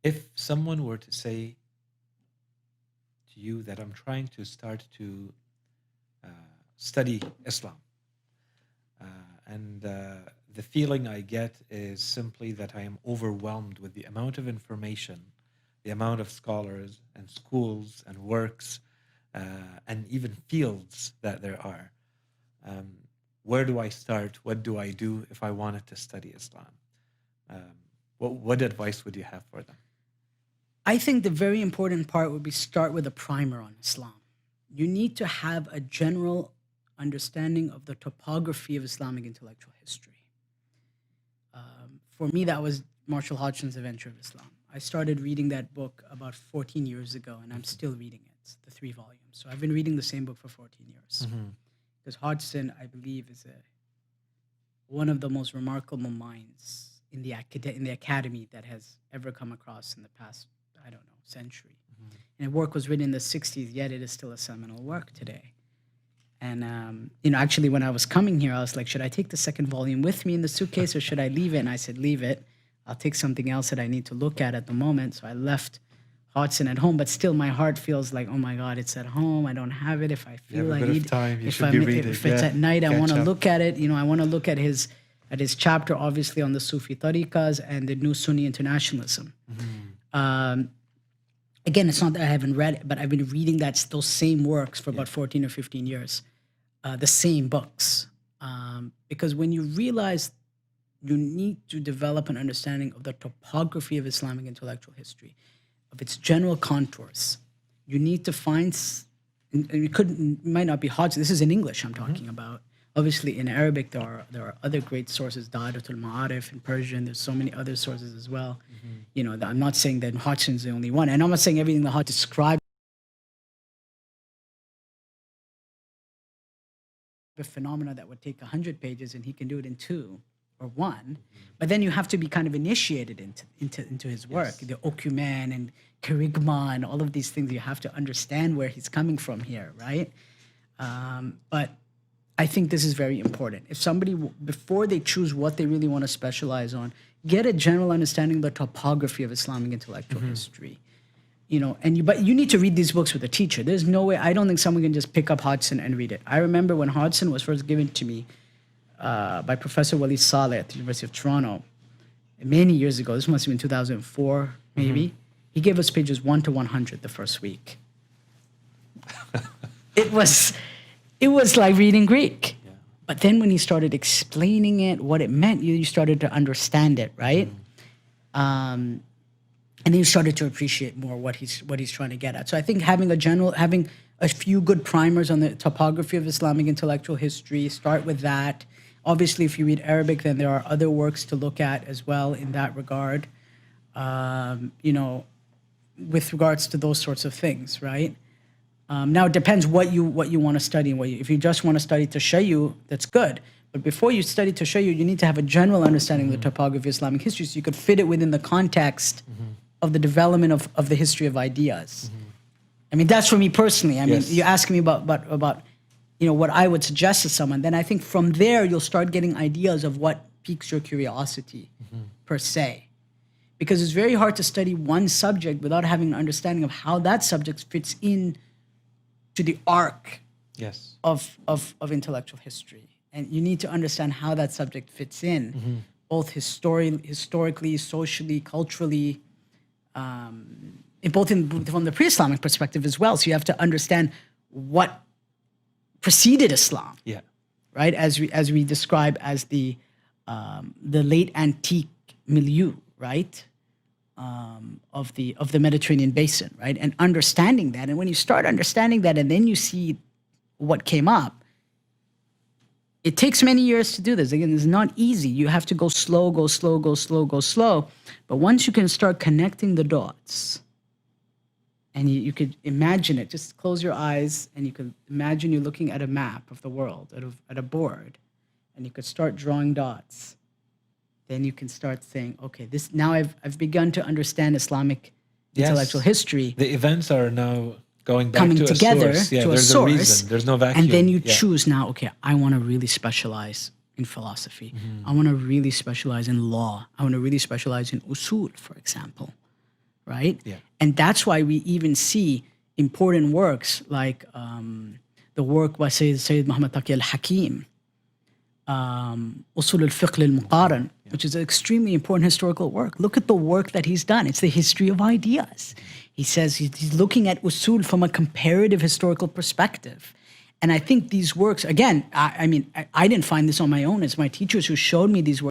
If someone were to say to you that I'm trying to start to uh, study Islam, uh, and the feeling I get is simply that I am overwhelmed with the amount of information, the amount of scholars and schools and works, and even fields that there are. Um, where do I start? What do I do if I wanted to study Islam? Um, what advice would you have for them? I think the very important part would be start with a primer on Islam. You need to have a general understanding of the topography of Islamic intellectual history. For me, that was Marshall Hodgson's Adventure of Islam. I started reading that book about 14 years ago, and I'm still reading it. It's the 3 volumes. So I've been reading the same book for 14 years. Mm-hmm. Because Hodgson, I believe, is one of the most remarkable minds in the academy that has ever come across in the past, I don't know, century. Mm-hmm. And the work was written in the 60s, yet it is still a seminal work today. And, actually, when I was coming here, I was like, should I take the second volume with me in the suitcase or should I leave it? And I said, leave it. I'll take something else that I need to look at the moment. So I left Hodgson at home, but still my heart feels like, oh my God, it's at home. I don't have it. If I feel I need, time, you if should be reading. If it's at night, I want to look at it. I want to look at his chapter, obviously, on the Sufi tariqas and the new Sunni internationalism. Mm-hmm. Again, it's not that I haven't read it, but I've been reading those same works for about 14 or 15 years, the same books. Because when you realize you need to develop an understanding of the topography of Islamic intellectual history, of its general contours, you need to find, and it might not be Hodgson, this is in English I'm talking about. Obviously, in Arabic, there are other great sources, Da'iratul Ma'arif in Persian. There's so many other sources as well. Mm-hmm. I'm not saying that Hodgson's the only one. And I'm not saying everything that Hodgson described a phenomena that would take 100 pages and he can do it in 2 or 1. Mm-hmm. But then you have to be kind of initiated into his work, the Okumen and Kerygma and all of these things. You have to understand where he's coming from here, right? But I think this is very important. If somebody, before they choose what they really want to specialize on, get a general understanding of the topography of Islamic intellectual history. But you need to read these books with a teacher. There's no way, I don't think someone can just pick up Hodgson and read it. I remember when Hodgson was first given to me by Professor Wali Saleh at the University of Toronto many years ago. This must have been 2004, maybe. He gave us pages 1 to 100 the first week. It was like reading Greek. Yeah. But then when he started explaining it, what it meant, you started to understand it, right? And then you started to appreciate more what he's trying to get at. So I think having a few good primers on the topography of Islamic intellectual history, start with that. Obviously, if you read Arabic, then there are other works to look at as well in that regard, with regards to those sorts of things, right? Now it depends what you want to study. If you just want to study Tashayyu, that's good. But before you study Tashayyu, you need to have a general understanding of the topography of Islamic history so you could fit it within the context of the development of the history of ideas. I mean, that's for me personally. I mean, you're asking me about what I would suggest to someone. Then I think from there, you'll start getting ideas of what piques your curiosity per se. Because it's very hard to study one subject without having an understanding of how that subject fits in to the arc of intellectual history. And you need to understand how that subject fits in, both historically, socially, culturally, from the pre-Islamic perspective as well. So you have to understand what preceded Islam, right? As we describe as the late antique milieu, right? Of the Mediterranean basin, right? And understanding that. And when you start understanding that and then you see what came up, it takes many years to do this. Again, it's not easy. You have to go slow. But once you can start connecting the dots, and you could imagine it, just close your eyes and you could imagine you're looking at a map of the world, at a board, and you could start drawing dots. Then you can start saying, okay, now I've begun to understand Islamic intellectual history. The events are now coming together a source. to a there's source. A reason. There's no vacuum. And then you choose now, okay, I want to really specialize in philosophy. I want to really specialize in law. I want to really specialize in usul, for example, right? Yeah. And that's why we even see important works like the work by Sayyid Muhammad Taqi al-Hakim, Usul al-Fiqh al-Muqaran, which is an extremely important historical work. Look at the work that he's done. It's the history of ideas. He says he's looking at usul from a comparative historical perspective. And I think these works, again, I mean, I didn't find this on my own. It's my teachers who showed me these works.